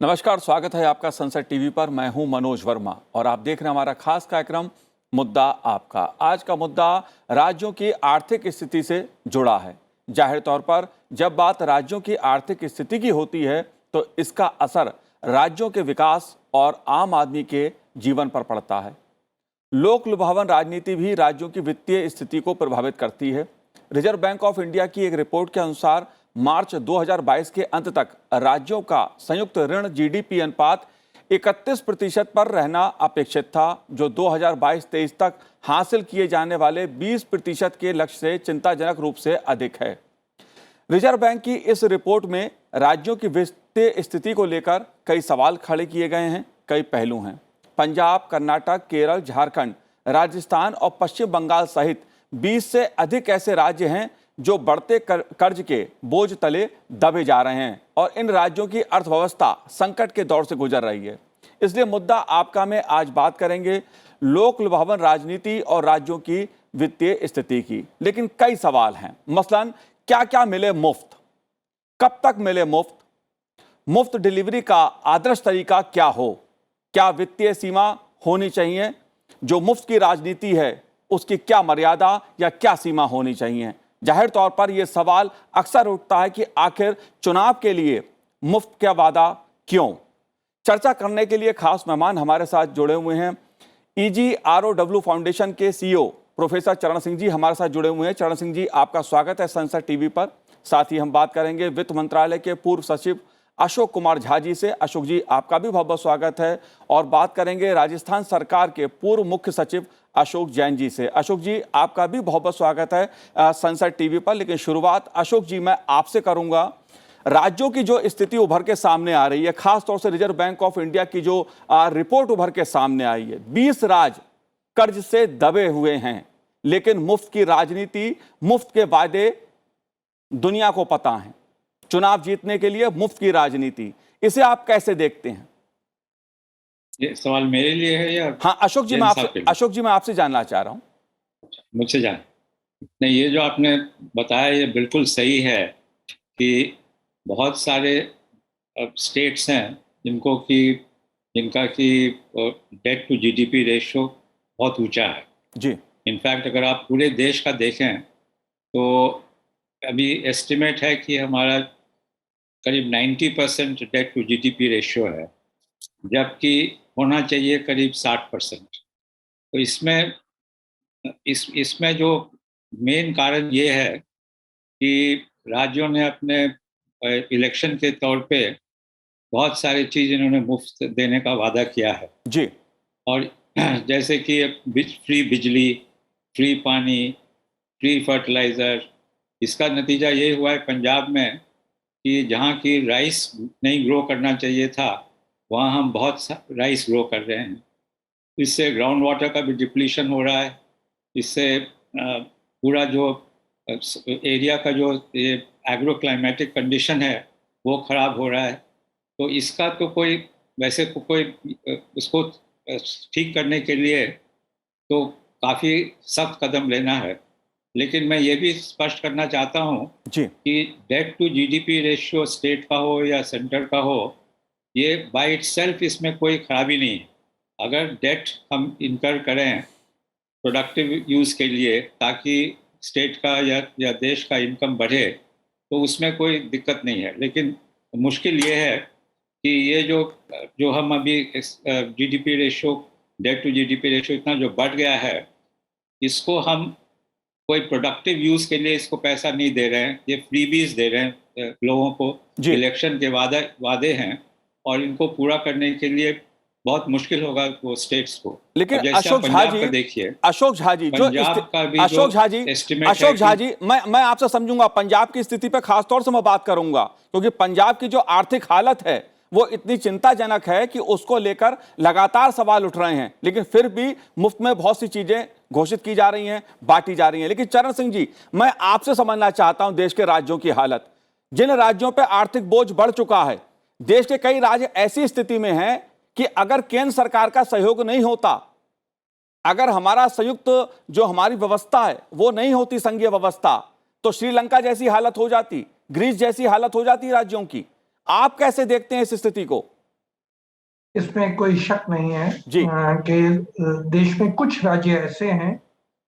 नमस्कार, स्वागत है आपका संसद टीवी पर। मैं हूं मनोज वर्मा और आप देख रहे हैं हमारा खास कार्यक्रम मुद्दा आपका। आज का मुद्दा राज्यों की आर्थिक स्थिति से जुड़ा है। जाहिर तौर पर जब बात राज्यों की आर्थिक स्थिति की होती है तो इसका असर राज्यों के विकास और आम आदमी के जीवन पर पड़ता है। लोक लुभावन राजनीति भी राज्यों की वित्तीय स्थिति को प्रभावित करती है। रिजर्व बैंक ऑफ इंडिया की एक रिपोर्ट के अनुसार मार्च 2022 के अंत तक राज्यों का संयुक्त ऋण जीडीपी अनुपात 31% पर रहना अपेक्षित था, जो 2022-23 तक हासिल किए जाने वाले 20% के लक्ष्य से चिंताजनक रूप से अधिक है। रिजर्व बैंक की इस रिपोर्ट में राज्यों की वित्तीय स्थिति को लेकर कई सवाल खड़े किए गए हैं। कई पहलू हैं। पंजाब, कर्नाटक, केरल, झारखंड, राजस्थान और पश्चिम बंगाल सहित 20 से अधिक ऐसे राज्य हैं जो बढ़ते कर्ज के बोझ तले दबे जा रहे हैं और इन राज्यों की अर्थव्यवस्था संकट के दौर से गुजर रही है। इसलिए मुद्दा आपका में आज बात करेंगे लोक लुभावन राजनीति और राज्यों की वित्तीय स्थिति की। लेकिन कई सवाल हैं। मसलन क्या क्या मिले मुफ्त, कब तक मिले मुफ्त, मुफ्त डिलीवरी का आदर्श तरीका क्या हो, क्या वित्तीय सीमा होनी चाहिए, जो मुफ्त की राजनीति है उसकी क्या मर्यादा या क्या सीमा होनी चाहिए। जाहिर तौर पर यह सवाल अक्सर उठता है कि आखिर चुनाव के लिए मुफ्त का वादा क्यों। चर्चा करने के लिए खास मेहमान हमारे साथ जुड़े हुए हैं। EGROW फाउंडेशन के CEO प्रोफेसर चरण सिंह जी हमारे साथ जुड़े हुए हैं। चरण सिंह जी, आपका स्वागत है संसद टीवी पर। साथ ही हम बात करेंगे वित्त मंत्रालय के पूर्व सचिव अशोक कुमार झा जी से। अशोक जी, आपका भी बहुत बहुत स्वागत है। और बात करेंगे राजस्थान सरकार के पूर्व मुख्य सचिव अशोक जैन जी से। अशोक जी, आपका भी बहुत बहुत स्वागत है संसद टीवी पर। लेकिन शुरुआत अशोक जी मैं आपसे करूंगा। राज्यों की जो स्थिति उभर के सामने आ रही है, खासतौर से रिजर्व बैंक ऑफ इंडिया की जो रिपोर्ट उभर के सामने आई है, 20 राज्य कर्ज से दबे हुए हैं, लेकिन मुफ्त की राजनीति, मुफ्त के वादे दुनिया को पता है। चुनाव जीतने के लिए मुफ्त की राजनीति, इसे आप कैसे देखते हैं? ये सवाल मेरे लिए है या? हाँ अशोक जी, मैं आपसे जानना चाह रहा हूँ। मुझसे जान नहीं, ये जो आपने बताया ये बिल्कुल सही है कि बहुत सारे स्टेट्स हैं जिनका कि डेट टू जीडीपी रेशियो बहुत ऊंचा है जी। इनफैक्ट अगर आप पूरे देश का देखें तो अभी एस्टिमेट है कि हमारा करीब 90% डेट टू जीडीपी रेशियो है, जबकि होना चाहिए करीब 60%। तो इसमें जो मेन कारण ये है कि राज्यों ने अपने इलेक्शन के तौर पे बहुत सारी चीज़ इन्होंने मुफ्त देने का वादा किया है जी। और जैसे कि फ्री बिजली, फ्री पानी, फ्री फर्टिलाइज़र। इसका नतीजा ये हुआ है पंजाब में कि जहाँ की राइस नहीं ग्रो करना चाहिए था, वहाँ हम बहुत राइस ग्रो कर रहे हैं। इससे ग्राउंड वाटर का भी डिप्लीशन हो रहा है। इससे पूरा जो एरिया का जो ये एग्रो क्लाइमेटिक कंडीशन है वो ख़राब हो रहा है। तो इसका तो कोई इसको ठीक करने के लिए तो काफ़ी सख्त कदम लेना है। लेकिन मैं ये भी स्पष्ट करना चाहता हूँ कि debt to GDP ratio state का हो या सेंटर का हो, ये बाय इटसेल्फ इसमें कोई खराबी नहीं है। अगर डेट हम इनकर करें प्रोडक्टिव यूज़ के लिए ताकि स्टेट का या देश का इनकम बढ़े, तो उसमें कोई दिक्कत नहीं है। लेकिन मुश्किल ये है कि ये जो हम अभी GDP ratio, debt to GDP ratio इतना जो बढ़ गया है, इसको हम कोई प्रोडक्टिव यूज़ के लिए इसको पैसा नहीं दे रहे हैं। ये फ्रीबीज दे रहे हैं लोगों को। इलेक्शन के वादे हैं और इनको पूरा करने के लिए बहुत मुश्किल होगा वो स्टेट्स को। लेकिन अशोक झा जी, देखिए अशोक झा जी, मैं आपसे समझूंगा। पंजाब की स्थिति पे खासतौर से मैं बात करूंगा क्योंकि पंजाब की जो आर्थिक हालत है वो इतनी चिंताजनक है कि उसको लेकर लगातार सवाल उठ रहे हैं। लेकिन फिर भी मुफ्त में बहुत सी चीजें घोषित की जा रही हैं, बांटी जा रही हैं। लेकिन चरण सिंह जी, मैं आपसे समझना चाहता हूं देश के राज्यों की हालत। जिन राज्यों पर आर्थिक बोझ बढ़ चुका है, देश के कई राज्य ऐसी स्थिति में हैं कि अगर केंद्र सरकार का सहयोग नहीं होता, अगर हमारा संयुक्त जो हमारी व्यवस्था है वो नहीं होती, संघीय व्यवस्था, तो श्रीलंका जैसी हालत हो जाती, ग्रीस जैसी हालत हो जाती राज्यों की। आप कैसे देखते हैं इस स्थिति को? इसमें कोई शक नहीं है जी कि देश में कुछ राज्य ऐसे हैं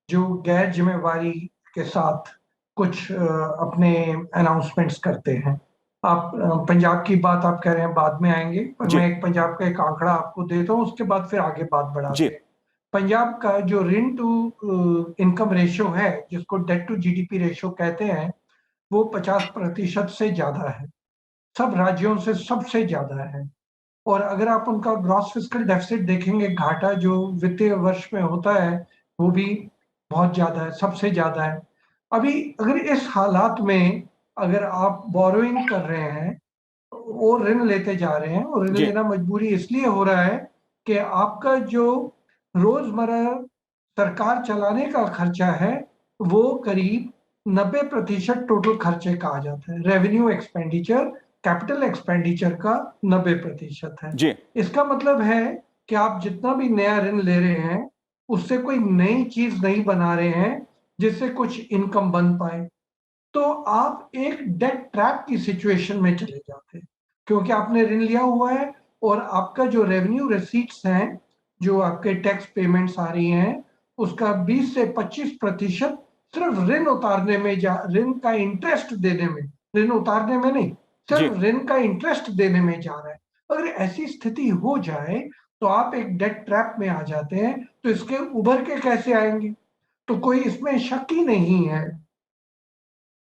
जो गैर जिम्मेवारी के साथ कुछ अपने अनाउंसमेंट्स करते हैं। आप पंजाब की बात आप कह रहे हैं, बाद में आएंगे, पर जी मैं एक पंजाब का एक आंकड़ा आपको देता हूँ, उसके बाद फिर आगे बात बढ़ाते जी हैं। पंजाब का जो ऋण टू इनकम रेशियो है, जिसको डेट टू जीडीपी रेशियो कहते हैं, वो 50% से ज्यादा है। सब राज्यों से सबसे ज्यादा है। और अगर आप उनका ग्रॉस फिस्कल डेफिसिट देखेंगे, घाटा जो वित्तीय वर्ष में होता है, वो भी बहुत ज्यादा है, सबसे ज्यादा है। अभी अगर इस हालात में अगर आप बोरोइंग कर रहे हैं वो ऋण लेते जा रहे हैं, और ऋण जी लेना मजबूरी इसलिए हो रहा है कि आपका जो रोजमर्रा सरकार चलाने का खर्चा है वो करीब 90% टोटल खर्चे का आ जाता है। रेवेन्यू एक्सपेंडिचर कैपिटल एक्सपेंडिचर का 90% है। जी इसका मतलब है कि आप जितना भी नया ऋण ले रहे हैं उससे कोई नई चीज नहीं बना रहे हैं जिससे कुछ इनकम बन पाए। तो आप एक डेट ट्रैप की सिचुएशन में चले जाते हैं, क्योंकि आपने ऋण लिया हुआ है और आपका जो रेवेन्यू रिसीट्स हैं, जो आपके टैक्स पेमेंट्स आ रही हैं, उसका 20 से 25% सिर्फ ऋण उतारने में ऋण का इंटरेस्ट देने में, ऋण उतारने में नहीं, जी सिर्फ ऋण का इंटरेस्ट देने में जा रहा है। अगर ऐसी स्थिति हो जाए तो आप एक डेट ट्रैप में आ जाते हैं। तो इसके उभर के कैसे आएंगे? तो कोई इसमें शक ही नहीं है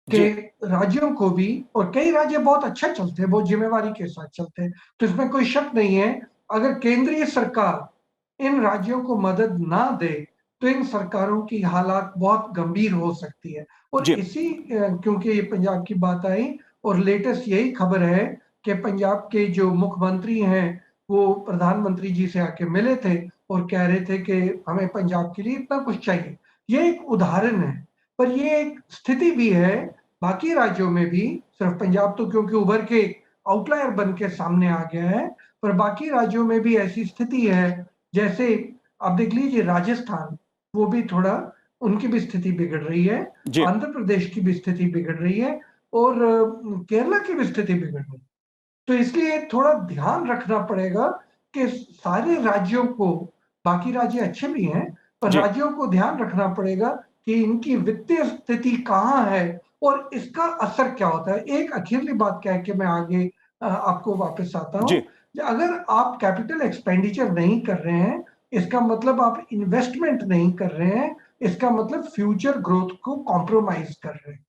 कि जी राज्यों को भी, और कई राज्य बहुत अच्छा चलते हैं, बहुत जिम्मेवारी के साथ चलते हैं, तो इसमें कोई शक नहीं है। अगर केंद्रीय सरकार इन राज्यों को मदद ना दे तो इन सरकारों की हालात बहुत गंभीर हो सकती है। और जी इसी क्योंकि ये पंजाब की बात आई, और लेटेस्ट यही खबर है कि पंजाब के जो मुख्यमंत्री हैं वो प्रधानमंत्री जी से आके मिले थे और कह रहे थे कि हमें पंजाब के लिए इतना कुछ चाहिए। ये एक उदाहरण है, पर ये एक स्थिति भी है बाकी राज्यों में भी। सिर्फ पंजाब तो क्योंकि उभर के आउटलायर बन के सामने आ गया है, पर बाकी राज्यों में भी ऐसी स्थिति है। जैसे आप देख लीजिए राजस्थान, वो भी थोड़ा, उनकी भी स्थिति बिगड़ रही है। जी आंध्र प्रदेश की भी स्थिति बिगड़ रही है, और केरला की भी स्थिति बिगड़ रही है। तो इसलिए थोड़ा ध्यान रखना पड़ेगा कि सारे राज्यों को, बाकी राज्य अच्छे भी हैं, पर जी राज्यों को ध्यान रखना पड़ेगा कि इनकी वित्तीय स्थिति कहाँ है और इसका असर क्या होता है। एक अखीरली बात कह के मैं आगे आपको वापस आता हूँ। जी अगर आप कैपिटल एक्सपेंडिचर नहीं कर रहे हैं, इसका मतलब आप इन्वेस्टमेंट नहीं कर रहे हैं, इसका मतलब फ्यूचर ग्रोथ को कॉम्प्रोमाइज कर रहे हैं।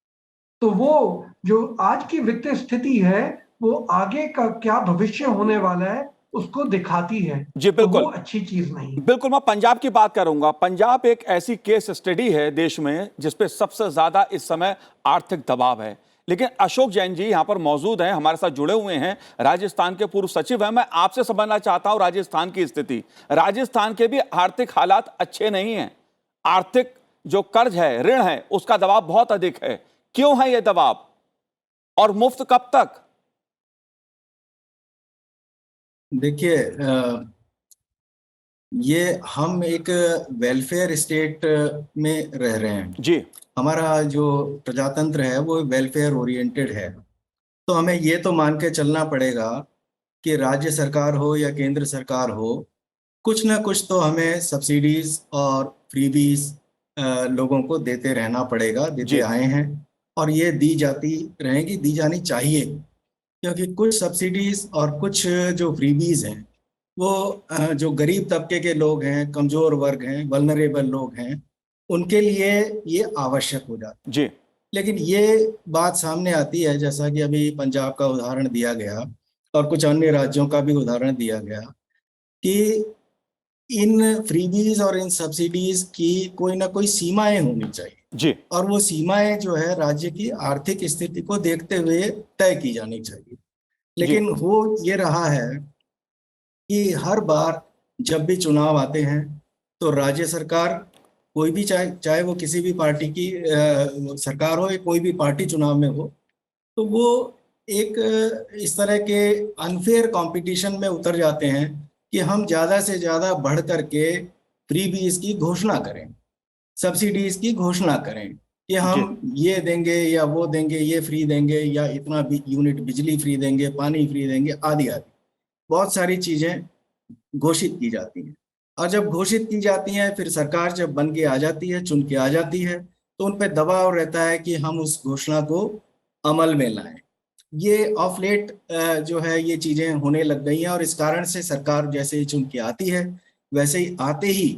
तो वो जो आज की वित्तीय स्थिति है वो आगे का क्या भविष्य होने वाला है उसको दिखाती है। जी तो वो बिल्कुल अच्छी चीज नहीं है। बिल्कुल। मैं पंजाब की बात करूंगा। पंजाब एक ऐसी केस स्टडी है देश में जिसपे सबसे ज्यादा इस समय आर्थिक दबाव है। लेकिन अशोक जैन जी यहां पर मौजूद हैं, हमारे साथ जुड़े हुए हैं, राजस्थान के पूर्व सचिव हैं। मैं आपसे समझना चाहता हूं राजस्थान की स्थिति। राजस्थान के भी आर्थिक हालात अच्छे नहीं हैं। आर्थिक जो कर्ज है, ऋण है, उसका दबाव बहुत अधिक है। क्यों है यह दबाव और मुफ्त कब तक? देखिए, ये हम एक वेलफेयर स्टेट में रह रहे हैं। जी हमारा जो प्रजातंत्र है वो वेलफेयर ओरिएंटेड है। तो हमें ये तो मान के चलना पड़ेगा कि राज्य सरकार हो या केंद्र सरकार हो, कुछ ना कुछ तो हमें सब्सिडीज और फ्रीबीज लोगों को देते रहना पड़ेगा, देते जी आए हैं, और ये दी जाती रहेंगी, दी जानी चाहिए। क्योंकि कुछ सब्सिडीज और कुछ जो फ्रीबीज हैं वो जो गरीब तबके के लोग हैं, कमजोर वर्ग हैं, वल्नरेबल लोग हैं, उनके लिए ये आवश्यक हो जाता है। जी लेकिन ये बात सामने आती है, जैसा कि अभी पंजाब का उदाहरण दिया गया और कुछ अन्य राज्यों का भी उदाहरण दिया गया, कि इन फ्रीबीज और इन सब्सिडीज की कोई ना कोई सीमाएं होनी चाहिए। जी और वो सीमाएं जो है राज्य की आर्थिक स्थिति को देखते हुए तय की जानी चाहिए। जी लेकिन हो ये रहा है कि हर बार जब भी चुनाव आते हैं तो राज्य सरकार, कोई भी, चाहे चाहे वो किसी भी पार्टी की सरकार हो या कोई भी पार्टी चुनाव में हो, तो वो एक इस तरह के अनफेयर कंपटीशन में उतर जाते हैं कि हम ज़्यादा से ज़्यादा बढ़ करके फ्रीबीज की घोषणा करें, सब्सिडीज की घोषणा करें कि जी हम ये देंगे या वो देंगे, ये फ्री देंगे या इतना यूनिट बिजली फ्री देंगे, पानी फ्री देंगे, आदि आदि बहुत सारी चीजें घोषित की जाती हैं। और जब घोषित की जाती हैं, फिर सरकार जब बन के आ जाती है, चुन के आ जाती है, तो उन पे दबाव रहता है कि हम उस घोषणा को अमल में लाएं। ये ऑफ लेट जो है ये चीजें होने लग गई हैं, और इस कारण से सरकार जैसे ही चुन के आती है, वैसे ही आते ही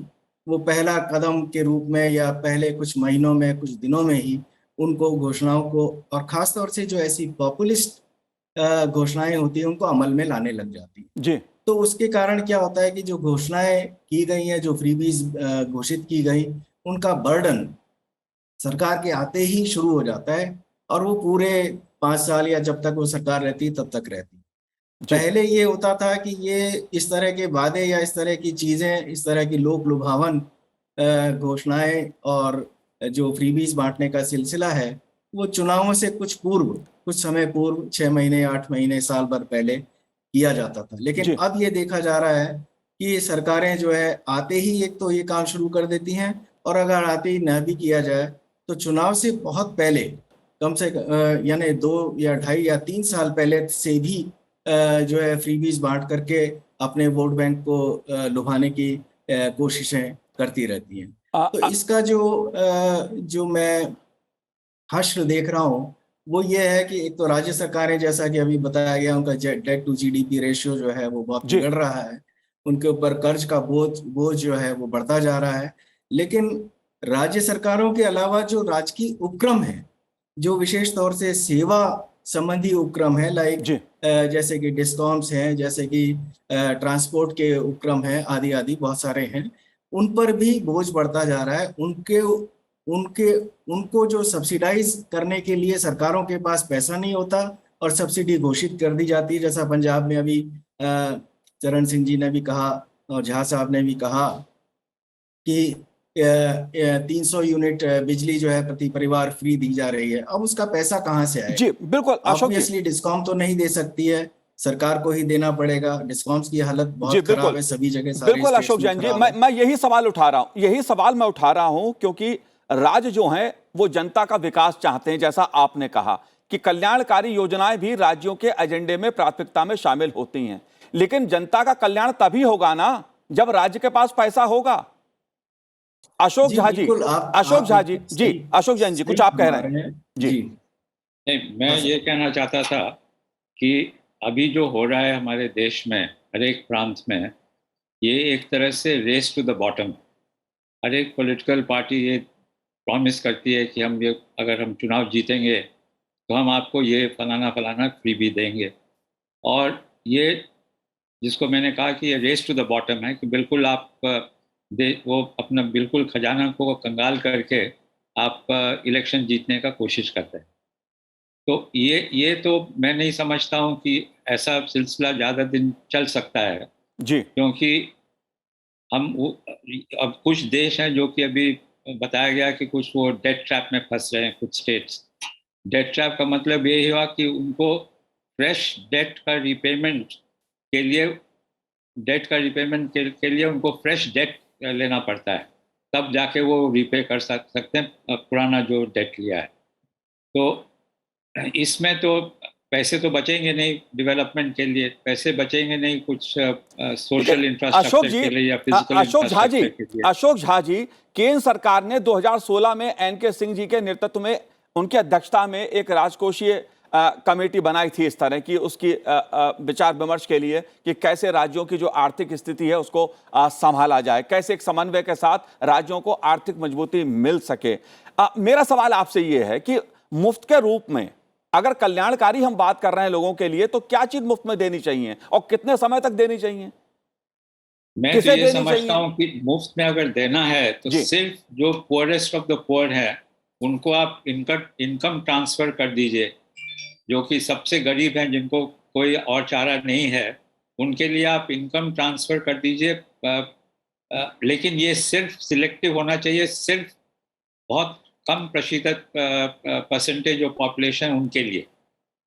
वो पहला कदम के रूप में या पहले कुछ महीनों में, कुछ दिनों में ही उनको घोषणाओं को, और खास तौर से जो ऐसी पॉपुलिस्ट घोषणाएं होती हैं, उनको अमल में लाने लग जाती हैं। जी तो उसके कारण क्या होता है कि जो घोषणाएं की गई हैं, जो फ्रीबीज घोषित की गई, उनका बर्डन सरकार के आते ही शुरू हो जाता है, और वो पूरे 5 साल या जब तक वो सरकार रहती तब तक रहती। जी पहले ये होता था कि ये इस तरह के वादे या इस तरह की चीजें, इस तरह की लोक लुभावन घोषणाएं और जो फ्रीबीज बांटने का सिलसिला है, वो चुनावों से कुछ पूर्व, कुछ समय पूर्व, 6 महीने, 8 महीने, साल भर पहले किया जाता था। लेकिन जी अब ये देखा जा रहा है कि सरकारें जो है आते ही एक तो ये काम शुरू कर देती हैं, और अगर आते ही न भी किया जाए तो चुनाव से बहुत पहले, कम से यानी 2 या 2.5 या 3 साल पहले से भी जो है फ्रीबीज बांट करके अपने वोट बैंक को लुभाने की कोशिशें करती रहती हैं। आ, तो आ, इसका जो मैं हश्र देख रहा हूँ, वो ये है कि एक तो राज्य सरकारें, जैसा कि अभी बताया गया, उनका डेट टू जीडीपी रेशियो जो है वो बहुत जी बिगड़ रहा है। उनके ऊपर कर्ज का बोझ जो है वो बढ़ता जा रहा है। लेकिन राज्य सरकारों के अलावा जो राजकीय उपक्रम है, जो विशेष तौर से सेवा संबंधी उपक्रम है, लाइक जी जैसे कि डिस्कॉम्स हैं, जैसे कि ट्रांसपोर्ट के उपक्रम हैं, आदि आदि बहुत सारे हैं, उन पर भी बोझ बढ़ता जा रहा है। उनके उनके उनको जो सब्सिडाइज करने के लिए सरकारों के पास पैसा नहीं होता, और सब्सिडी घोषित कर दी जाती है, जैसा पंजाब में अभी चरण सिंह जी ने भी कहा और झा साहब ने भी कहा कि 300 यूनिट बिजली जो है प्रति परिवार फ्री दी जा रही है। अब उसका पैसा कहाँ से जी आएगा? बिल्कुल अशोक जी। ऑब्वियसली डिस्कॉम तो नहीं दे सकती है, सरकार को ही देना पड़ेगा। डिस्कॉम्स की हालत जी बहुत खराब बिल्कुल है, सभी जगह, सारे बिल्कुल स्टेट्स अशोक में जैन जी, खराब मैं है। मैं यही सवाल उठा रहा हूं, यही सवाल मैं उठा रहा हूं क्योंकि राज्य जो हैं वो जनता का विकास चाहते हैं। जैसा आपने कहा कि कल्याणकारी योजनाएं भी राज्यों के एजेंडे में प्राथमिकता में शामिल होती हैं, लेकिन जनता का कल्याण तभी होगा ना जब राज्य के पास पैसा होगा। अशोक जी झा जी, बिल्कुल, अशोक आप झा जी, एकदम जी सही अशोक जैन जी, सही कुछ आप कह फरमा रहे हैं? रहे हैं। जी जी नहीं, मैं हाँ ये सर। कहना चाहता था कि अभी जो हो रहा है हमारे देश में, हर एक प्रांत में, ये एक तरह से रेस टू द बॉटम। हर एक पॉलिटिकल पार्टी ये प्रॉमिस करती है कि हम ये, अगर हम चुनाव जीतेंगे तो हम आपको ये फलाना फलाना फ्री भी देंगे। और ये, जिसको मैंने कहा कि ये रेस टू द बॉटम है, कि बिल्कुल आप वो अपना बिल्कुल खजाना को कंगाल करके आप इलेक्शन जीतने का कोशिश करते हैं। तो ये तो मैं नहीं समझता हूँ कि ऐसा सिलसिला ज़्यादा दिन चल सकता है, जी क्योंकि अब कुछ देश हैं जो कि अभी बताया गया कि कुछ वो डेट ट्रैप में फंस रहे हैं, कुछ स्टेट्स। डेट ट्रैप का मतलब ये हुआ कि उनको फ्रेश डेट का रिपेमेंट के लिए, के लिए उनको फ्रेश डेट लेना पड़ता है, तब जाके वो रिपे कर सकते हैं पुराना जो डेट लिया है। तो इसमें तो पैसे तो बचेंगे नहीं, डेवलपमेंट के लिए पैसे बचेंगे नहीं, कुछ लेकिन सोशल अशोक इंफ्रास्ट्रक्चर जी, के लिए या फिजिकल अशोक झा जी, इंफ्रास्ट्रक्चर के लिए। अशोक झा जी, केंद्र सरकार ने 2016 में एनके सिंह जी के नेतृत्व में, उनकी अध्यक्षता में एक राजकोषीय कमेटी बनाई थी इस तरह की, उसकी विचार विमर्श के लिए कि कैसे राज्यों की जो आर्थिक स्थिति है उसको संभाला जाए, कैसे एक समन्वय के साथ राज्यों को आर्थिक मजबूती मिल सके। मेरा सवाल आपसे ये है कि मुफ्त के रूप में अगर कल्याणकारी हम बात कर रहे हैं लोगों के लिए, तो क्या चीज मुफ्त में देनी चाहिए और कितने समय तक देनी चाहिए, मैं तो किसे ये देनी समझता चाहिए? हूँ कि मुफ्त में अगर देना है तो जी सिर्फ जो पुअरेस्ट ऑफ द पुअर है उनको आप इनकम ट्रांसफर कर दीजिए। जो कि सबसे गरीब हैं, जिनको कोई और चारा नहीं है, उनके लिए आप इनकम ट्रांसफर कर दीजिए। लेकिन ये सिर्फ सिलेक्टिव होना चाहिए, सिर्फ बहुत कम प्रतिशत परसेंटेज ऑफ पॉपुलेशन उनके लिए।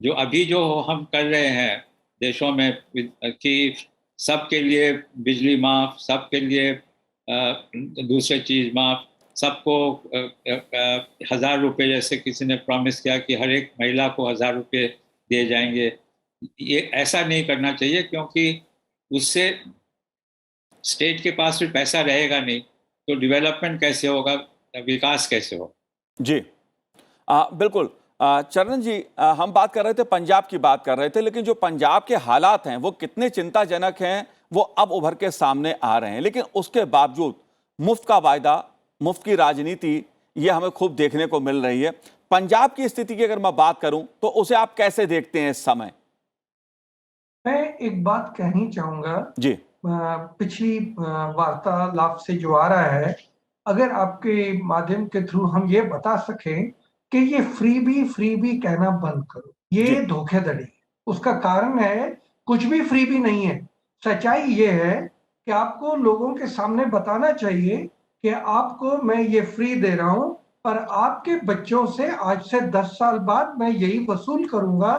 जो अभी जो हम कर रहे हैं देशों में कि सबके लिए बिजली माफ, सबके लिए दूसरे चीज माफ, सबको 1,000 रुपये, जैसे किसी ने प्रॉमिस किया कि हर एक महिला को 1,000 रुपये दिए जाएंगे। ये ऐसा नहीं करना चाहिए, क्योंकि उससे स्टेट के पास भी पैसा रहेगा नहीं तो डेवलपमेंट कैसे होगा, विकास कैसे होगा। जी बिल्कुल। चरण जी, हम बात कर रहे थे, पंजाब की बात कर रहे थे, लेकिन जो पंजाब के हालात हैं वो कितने चिंताजनक हैं वो अब उभर के सामने आ रहे हैं। लेकिन उसके बावजूद मुफ्त का वायदा, मुफ्त की राजनीति, ये हमें खूब देखने को मिल रही है। पंजाब की स्थिति की अगर मैं बात करूं तो उसे आप कैसे देखते हैं इस समय? मैं एक बात कहनी चाहूंगा। जी पिछली वार्तालाप से जो आ रहा है, अगर आपके माध्यम के थ्रू हम ये बता सकें कि ये फ्रीबी कहना बंद करो, जी। ये धोखाधड़ी है। उसका कारण है, कुछ भी फ्रीबी नहीं है। सच्चाई ये है कि आपको लोगों के सामने बताना चाहिए कि आपको मैं ये फ्री दे रहा हूं, पर आपके बच्चों से आज से 10 साल बाद मैं यही वसूल करूंगा,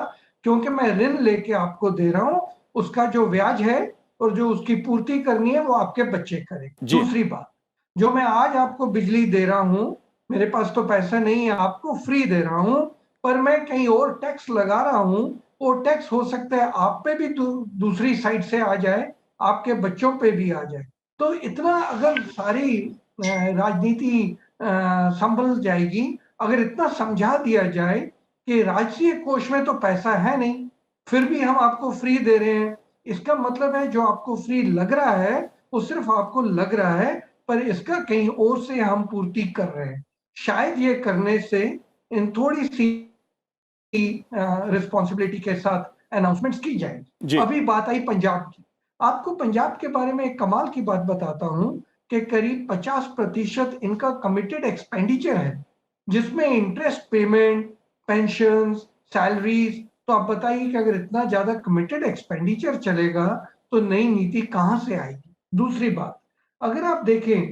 क्योंकि मैं ऋण लेके आपको दे रहा हूं। उसका जो ब्याज है और जो उसकी पूर्ति करनी है वो आपके बच्चे करें। जी। दूसरी बात, जो मैं आज आपको बिजली दे रहा हूं, मेरे पास तो पैसा नहीं है, आपको फ्री दे रहा हूं, पर मैं कहीं और टैक्स लगा रहा हूं। वो टैक्स हो सकता है आप पे भी दूसरी साइड से आ जाए, आपके बच्चों पे भी आ जाए। तो इतना अगर सारी राजनीति संभल जाएगी, अगर इतना समझा दिया जाए कि राष्ट्रीय कोष में तो पैसा है नहीं, फिर भी हम आपको फ्री दे रहे हैं, इसका मतलब है जो आपको फ्री लग रहा है वो सिर्फ आपको लग रहा है, पर इसका कहीं और से हम पूर्ति कर रहे हैं। शायद ये करने से इन थोड़ी सी रिस्पॉन्सिबिलिटी के साथ अनाउंसमेंट्स की जी। जाएगी। अभी बात आई पंजाब की। आपको पंजाब के बारे में एक कमाल की बात बताता हूं कि करीब 50% इनका कमिटेड एक्सपेंडिचर है, जिसमें इंटरेस्ट पेमेंट, पेंशन, सैलरीज। तो आप बताइए कि अगर इतना ज्यादा कमिटेड एक्सपेंडिचर चलेगा तो नई नीति कहां से आएगी। दूसरी बात, अगर आप देखें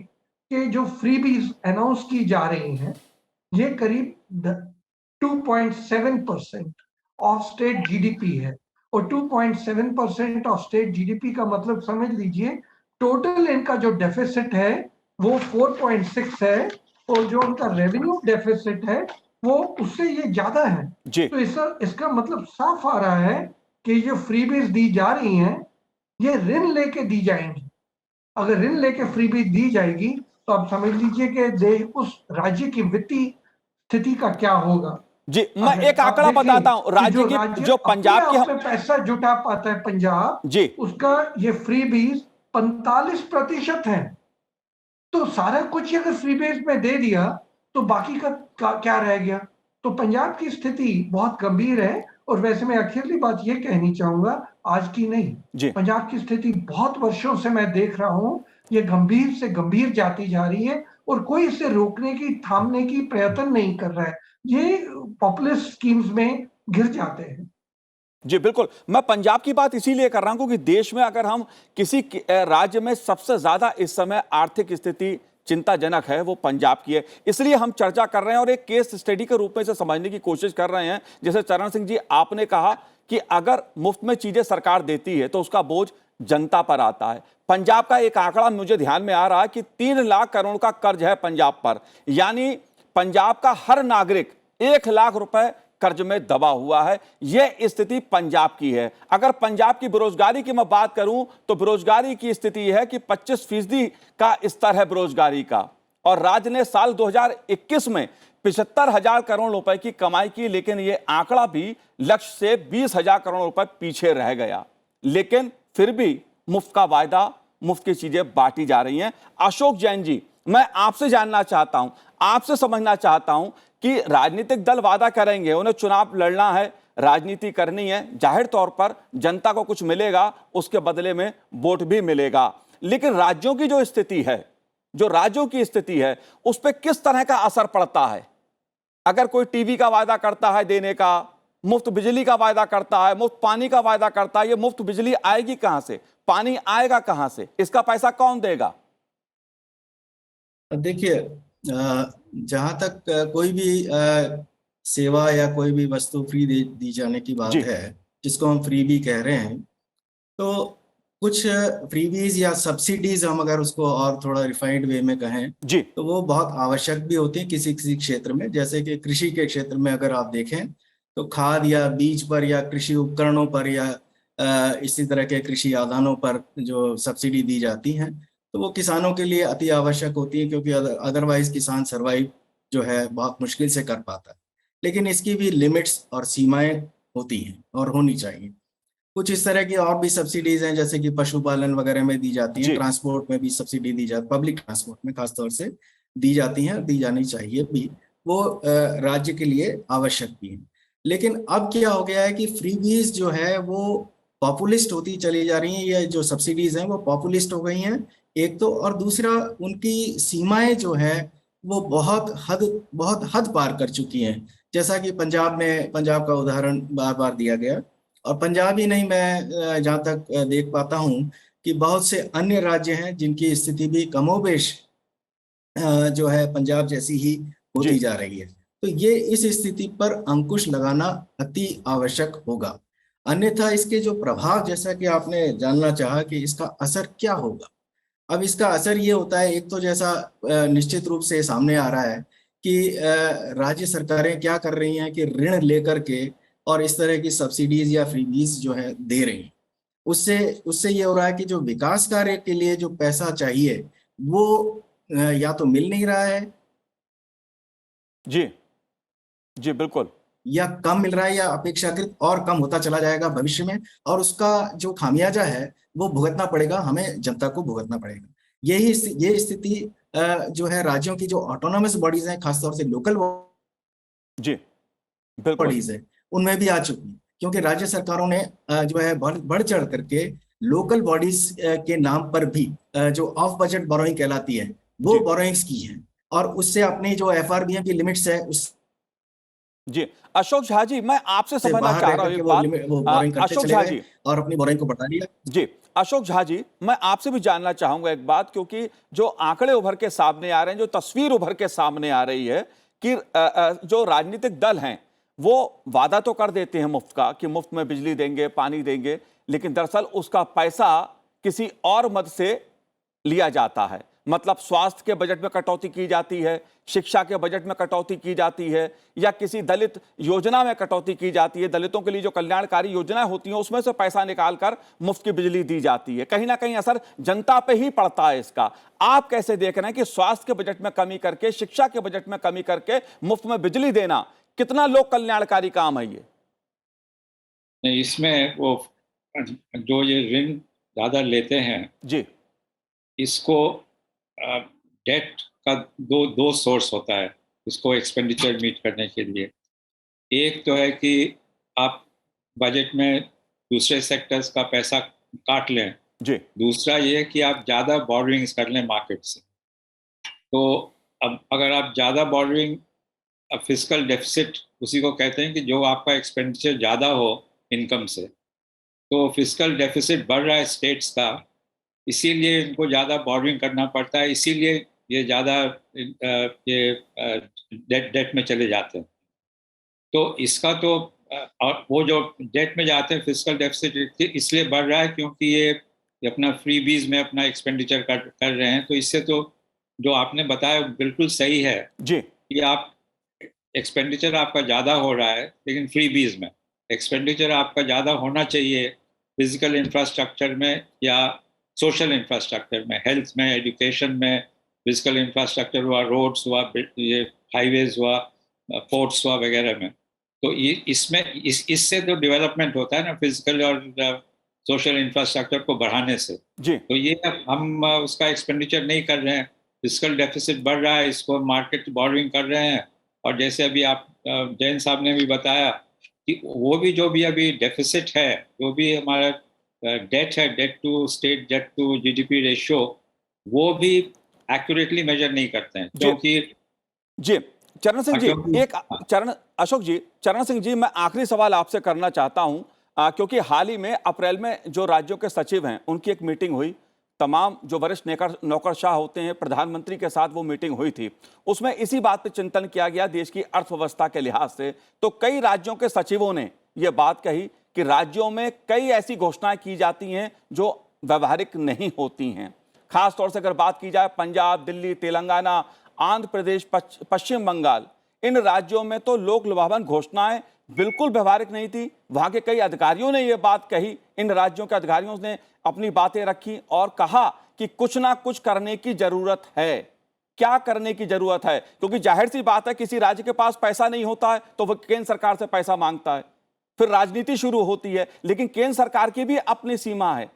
कि जो फ्रीबीज अनाउंस की जा रही हैं, ये करीब 2.7% ऑफ स्टेट जीडीपी है, और 2.7% ऑफ स्टेट जीडीपी का मतलब समझ लीजिए टोटल इनका जो डेफिसिट है वो 4.6 है, और जो उनका रेवेन्यू डेफिसिट है वो उससे ये ज्यादा है। जी। तो इसका मतलब साफ आ रहा है कि जो फ्रीबीज दी जा रही हैं ये ऋण लेके दी जाएंगी। अगर ऋण लेके फ्रीबीज दी जाएगी तो आप समझ लीजिए कि उस राज्य की वित्तीय स्थिति का क्या होगा। जी, मैं एक आंकड़ा बताता हूं राज्य की, जो पंजाब की अपने पैसा जुटा पाता है पंजाब, जी उसका ये फ्रीबीज 45% है। तो सारा कुछ अगर फ्रीबीज में दे दिया तो बाकी का क्या रह गया। तो पंजाब की स्थिति बहुत गंभीर है। और वैसे मैं आखिरी बात ये कहनी चाहूंगा, आज की नहीं, जी। पंजाब की स्थिति बहुत वर्षों से मैं देख रहा हूं, ये गंभीर से गंभीर जाती जा रही है, और कोई इसे रोकने की, थामने की प्रयत्न नहीं कर रहा है। ये पॉपुलिस्ट स्कीम्स में गिर जाते हैं। जी बिल्कुल, मैं पंजाब की बात इसीलिए कर रहा हूं क्योंकि देश में अगर हम किसी राज्य में सबसे ज्यादा इस समय आर्थिक स्थिति चिंताजनक है वो पंजाब की है, इसलिए हम चर्चा कर रहे हैं और एक केस स्टडी के रूप में इसे समझने की कोशिश कर रहे हैं। जैसे चरण सिंह जी, आपने कहा कि अगर मुफ्त में चीजें सरकार देती है तो उसका बोझ जनता पर आता है। पंजाब का एक आंकड़ा मुझे ध्यान में आ रहा है कि 3 लाख करोड़ का कर्ज है पंजाब पर, यानी पंजाब का हर नागरिक 1 लाख रुपए कर्ज में दबा हुआ है। यह स्थिति पंजाब की है। अगर पंजाब की बेरोजगारी की मैं बात करूं तो बेरोजगारी की स्थिति है कि 25% का स्तर है बेरोजगारी का, और राज्य ने साल 2021 में 75,000 करोड़ रुपए की कमाई की, लेकिन यह आंकड़ा भी लक्ष्य से 20,000 करोड़ रुपए पीछे रह गया। लेकिन फिर भी मुफ्त का वायदा, मुफ्त की चीजें बांटी जा रही हैं। अशोक जैन जी, मैं आपसे जानना चाहता हूं, आपसे समझना चाहता हूं कि राजनीतिक दल वादा करेंगे, उन्हें चुनाव लड़ना है, राजनीति करनी है, जाहिर तौर पर जनता को कुछ मिलेगा, उसके बदले में वोट भी मिलेगा, लेकिन राज्यों की जो स्थिति है, जो राज्यों की स्थिति है, उस पर किस तरह का असर पड़ता है? अगर कोई टीवी का वायदा करता है देने का, मुफ्त बिजली का वायदा करता है, मुफ्त पानी का वायदा करता है, ये मुफ्त बिजली आएगी कहां से, पानी आएगा कहां से, इसका पैसा कौन देगा? देखिए, जहां तक कोई भी सेवा या कोई भी वस्तु फ्री दी जाने की बात है, जिसको हम फ्री भी कह रहे हैं, तो कुछ फ्रीबीज या सब्सिडीज हम अगर उसको और थोड़ा रिफाइंड वे में कहें जी, तो वो बहुत आवश्यक भी होती है किसी किसी क्षेत्र में। जैसे कि कृषि के क्षेत्र में अगर आप देखें तो खाद या बीज पर या कृषि उपकरणों पर या इसी तरह के कृषि आदानों पर जो सब्सिडी दी जाती हैं, तो वो किसानों के लिए अति आवश्यक होती है, क्योंकि अदरवाइज किसान सरवाइव जो है बहुत मुश्किल से कर पाता है। लेकिन इसकी भी लिमिट्स और सीमाएं होती हैं और होनी चाहिए। कुछ इस तरह की और भी सब्सिडीज हैं, जैसे कि पशुपालन वगैरह में दी जाती हैं, जी। ट्रांसपोर्ट में भी सब्सिडी दी जाती है, पब्लिक ट्रांसपोर्ट में खासतौर से दी जाती हैं, दी जानी चाहिए भी, वो राज्य के लिए आवश्यक भी है। लेकिन अब क्या हो गया है कि फ्रीबीज जो है वो पॉपुलिस्ट होती चली जा रही हैं, ये जो सब्सिडीज हैं वो पॉपुलिस्ट हो गई हैं एक तो, और दूसरा उनकी सीमाएं जो है वो बहुत हद पार कर चुकी हैं। जैसा कि पंजाब का उदाहरण बार बार दिया गया, और पंजाब ही नहीं, मैं जहाँ तक देख पाता हूँ कि बहुत से अन्य राज्य हैं जिनकी स्थिति भी कमोबेश जो है पंजाब जैसी ही होती जी। जा रही है। तो ये इस स्थिति पर अंकुश लगाना अति आवश्यक होगा, अन्यथा इसके जो प्रभाव, जैसा कि आपने जानना चाहा कि इसका असर क्या होगा। अब इसका असर ये होता है, एक तो जैसा निश्चित रूप से सामने आ रहा है कि राज्य सरकारें क्या कर रही हैं कि ऋण लेकर के और इस तरह की सब्सिडीज या फ्रीबीज जो है दे रही हैं। उससे उससे ये हो रहा है कि जो विकास कार्य के लिए जो पैसा चाहिए वो या तो मिल नहीं रहा है, जी। जी, बिल्कुल। या कम मिल रहा है, या अपेक्षाकृत और कम होता चला जाएगा भविष्य में, और उसका जो खामियाजा है वो भुगतना पड़ेगा, हमें जनता को भुगतना पड़ेगा। ये स्थिति जो है राज्यों की जो ऑटोनोमस बॉडीज हैं, खासतौर से लोकल जी, बिल्कुल। बॉडीज है, उनमें भी आ चुकी है, क्योंकि राज्य सरकारों ने जो है बढ़ चढ़ करके लोकल बॉडीज के नाम पर भी जो ऑफ बजट बोरोइंग कहलाती है वो जी। बोरोइंग्स की है, और उससे अपनी जो एफआरबीएम की लिमिट्स है उससे जी, अशोक झा जी, मैं आपसे समझना बाहर चाह रह रहा हूँ करके एक वो बात। वो बोरोइंग करते अशोक चले झा गए जी, और अपनी बोरोइंग को बढ़ा लिया। जी, अशोक झा जी, मैं आपसे भी जानना चाहूंगा एक बात, क्योंकि जो आंकड़े उभर के सामने आ रहे हैं, जो तस्वीर उभर के सामने आ रही है कि जो राजनीतिक दल हैं वो वादा तो कर देते हैं मुफ्त का, कि मुफ्त में बिजली देंगे, पानी देंगे, लेकिन दरअसल उसका पैसा किसी और मद से लिया जाता है। मतलब स्वास्थ्य के बजट में कटौती की जाती है, शिक्षा के बजट में कटौती की जाती है, या किसी दलित योजना में कटौती की जाती है। दलितों के लिए जो कल्याणकारी योजनाएं होती हैं उसमें से पैसा निकालकर मुफ्त की बिजली दी जाती है। कहीं ना कहीं असर जनता पे ही पड़ता है इसका। आप कैसे देख रहे हैं कि स्वास्थ्य के बजट में कमी करके, शिक्षा के बजट में कमी करके मुफ्त में बिजली देना कितना लोक कल्याणकारी काम है ये? नहीं, इसमें वो जो ये ऋण ज़्यादा लेते हैं, जी। इसको डेट का दो सोर्स होता है इसको एक्सपेंडिचर मीट करने के लिए। एक तो है कि आप बजट में दूसरे सेक्टर्स का पैसा काट लें। जी। दूसरा ये है कि आप ज़्यादा बॉर्डरिंग्स कर लें मार्केट से। तो अब अगर आप ज़्यादा बॉर्डरिंग, फिस्कल डेफिसिट उसी को कहते हैं कि जो आपका एक्सपेंडिचर ज़्यादा हो इनकम से, तो फिस्कल डेफिसिट बढ़ रहा है स्टेट्स का, इसीलिए इनको ज़्यादा बॉर्डरिंग करना पड़ता है, इसीलिए ये ज़्यादा ये डेट में चले जाते हैं। तो इसका तो और वो जो डेट में जाते हैं फिस्कल डेफिसिट इसलिए बढ़ रहा है क्योंकि ये अपना फ्रीबीज में अपना एक्सपेंडिचर कर रहे हैं। तो इससे तो जो आपने बताया बिल्कुल सही है जी। कि आप एक्सपेंडिचर आपका ज़्यादा हो रहा है, लेकिन फ्रीबीज में एक्सपेंडिचर आपका ज़्यादा होना चाहिए फिजिकल इंफ्रास्ट्रक्चर में या सोशल इंफ्रास्ट्रक्चर में, हेल्थ में, एजुकेशन में। फिजिकल इंफ्रास्ट्रक्चर हुआ, रोड्स हुआ, ये हाईवेज हुआ, पोर्ट्स हुआ वगैरह में। तो ये इसमें इससे तो डेवलपमेंट होता है ना, फिजिकल और सोशल इंफ्रास्ट्रक्चर को बढ़ाने से। जी। तो ये हम उसका एक्सपेंडिचर नहीं कर रहे हैं, फिजिकल डेफिसिट बढ़ रहा है, इसको मार्केट बॉर्डरिंग कर रहे हैं। और जैसे अभी आप जैन साहब ने भी बताया कि वो भी जो भी अभी डेफिसिट है, जो भी हमारा डेट है, debt to state debt to GDP ratio, वो भी एक्यूरेटली मेजर नहीं करते हैं क्योंकि जी। चरण सिंह जी, क्योंकि चरण सिंह जी, मैं आखिरी सवाल आपसे करना चाहता हूं, क्योंकि हाल ही में अप्रैल में जो राज्यों के सचिव हैं उनकी एक मीटिंग हुई, तमाम जो वरिष्ठ नौकरशाह होते हैं, प्रधानमंत्री के साथ वो मीटिंग हुई थी। उसमें इसी बात पर चिंतन किया गया देश की अर्थव्यवस्था के लिहाज से। तो कई राज्यों के सचिवों ने यह बात कही कि राज्यों में कई ऐसी घोषणाएं की जाती हैं जो व्यवहारिक नहीं होती हैं। खासतौर से अगर बात की जाए पंजाब, दिल्ली, तेलंगाना, आंध्र प्रदेश, पश्चिम बंगाल, इन राज्यों में तो लोक लुभावन घोषणाएं बिल्कुल व्यवहारिक नहीं थी। वहां के कई अधिकारियों ने ये बात कही, इन राज्यों के अधिकारियों ने अपनी बातें रखी और कहा कि कुछ ना कुछ करने की जरूरत है। क्या करने की जरूरत है? क्योंकि जाहिर सी बात है, किसी राज्य के पास पैसा नहीं होता है तो वह केंद्र सरकार से पैसा मांगता है, फिर राजनीति शुरू होती है। लेकिन केंद्र सरकार की भी अपनी सीमा है।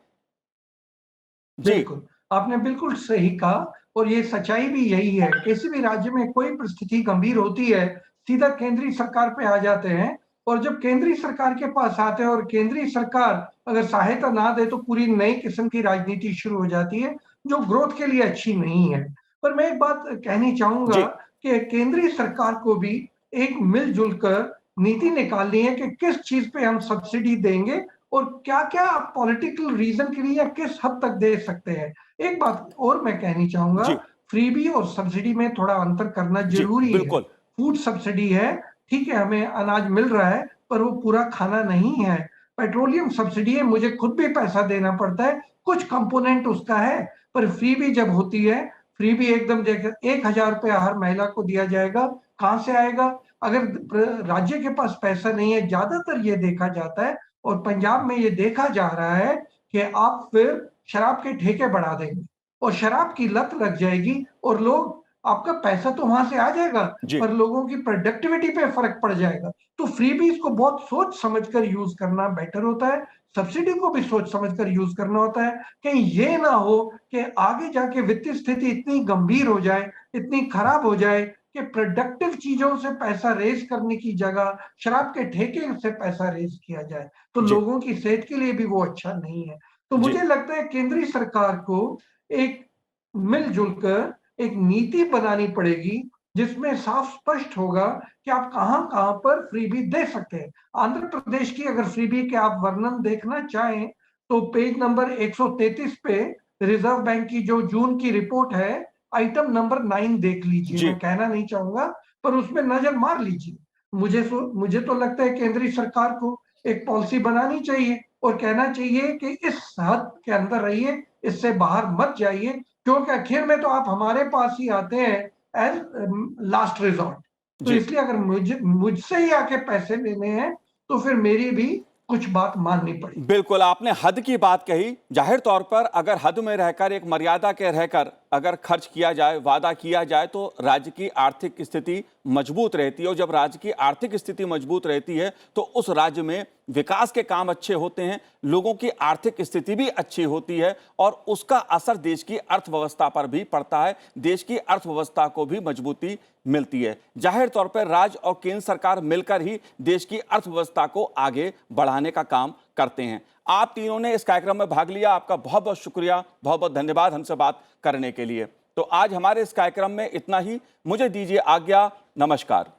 जी बिल्कुल, आपने बिल्कुल सही कहा और ये सच्चाई भी यही है। किसी भी राज्य में कोई परिस्थिति गंभीर होती है, सीधा केंद्रीय सरकार पे आ जाते हैं और जब केंद्रीय सरकार के पास आते हैं और केंद्रीय सरकार अगर सहायता ना दे तो पूरी नई किस्म की राजनीति शुरू हो जाती है, जो ग्रोथ के लिए अच्छी नहीं है। पर मैं एक बात कहनी चाहूँगा जी कि केंद्रीय सरकार को भी एक मिल-जुल कर नीति निकालनी है कि किस चीज़ पे हम सब्सिडी देंगे और क्या-क्या आप पॉलिटिकल रीज़न के लिए या किस हद तक दे सकते हैं। एक बात और मैं कहनी चाहूँगा, जी फ्रीबी और सब्सिडी में थोड़ा अंतर करना जी ज़रूरी है। बिल्कुल। फूड सब्सिडी है, ठीक है हमें अनाज मिल रहा है, पर वो पूरा खाना नहीं है। पेट्रोलियम सब्सिडी है, मुझे खुद भी पैसा देना पड़ता है, कुछ कंपोनेंट उसका है, पर फ्रीबी जब होती है, फ्रीबी एकदम जगह ₹1000 हर महिला को दिया जाएगा, कहाँ से आएगा? अगर राज्य के पास पैसा नहीं है, ज़्यादातर ये देखा जाता है और पंजाब में ये देखा जा रहा है कि आप फिर शराब के ठेके बढ़ा देंगे और शराब की लत लग जाएगी और लोग आपका पैसा तो वहां से आ जाएगा जी पर लोगों की प्रोडक्टिविटी पे फर्क पड़ जाएगा। तो फ्रीबीज को बहुत सोच समझकर यूज करना बेटर होता है, सब्सिडी को भी सोच समझकर यूज करना होता है। कहीं ये ना हो कि आगे जाके वित्तीय स्थिति इतनी गंभीर हो जाए, इतनी खराब हो जाए कि प्रोडक्टिव चीजों से पैसा रेज करने की जगह शराब के ठेके से पैसा रेज किया जाए, तो जी लोगों की सेहत के लिए भी वो अच्छा नहीं है। तो जी मुझे लगता है केंद्रीय सरकार को एक मिलजुल कर एक नीति बनानी पड़ेगी जिसमें साफ स्पष्ट होगा कि आप कहां-कहां पर फ्रीबी दे सकते हैं। आंध्र प्रदेश की अगर फ्रीबी के आप वर्णन देखना चाहें तो पेज नंबर 133 पे रिजर्व बैंक की जो जून की रिपोर्ट है, आइटम नंबर 9 देख लीजिए। जी मैं कहना नहीं चाहूंगा पर उसमें नजर मार लीजिए। मुझे तो लगता है केंद्रीय सरकार को एक पॉलिसी बनानी चाहिए और कहना चाहिए कि इस हद के अंदर रहिए, इससे बाहर मत जाइए, क्योंकि आखिर में तो आप हमारे पास ही आते हैं एज लास्ट रिजॉर्ट। तो जी इसलिए अगर मुझसे ही आके पैसे लेने हैं तो फिर मेरी भी कुछ बात माननी पड़ेगी। बिल्कुल, आपने हद की बात कही। जाहिर तौर पर अगर हद में रहकर, एक मर्यादा के रहकर अगर खर्च किया जाए, वादा किया जाए, तो राज्य की आर्थिक स्थिति मजबूत रहती है और जब राज्य की आर्थिक स्थिति मजबूत रहती है तो उस राज्य में विकास के काम अच्छे होते हैं, लोगों की आर्थिक स्थिति भी अच्छी होती है और उसका असर देश की अर्थव्यवस्था पर भी पड़ता है, देश की अर्थव्यवस्था को भी मजबूती मिलती है। जाहिर तौर पर राज्य और केंद्र सरकार मिलकर ही देश की अर्थव्यवस्था को आगे बढ़ाने का काम करते हैं। आप तीनों ने इस कार्यक्रम में भाग लिया, आपका बहुत बहुत शुक्रिया, बहुत बहुत धन्यवाद हमसे बात करने के लिए। तो आज हमारे इस कार्यक्रम में इतना ही। मुझे दीजिए आज्ञा। नमस्कार।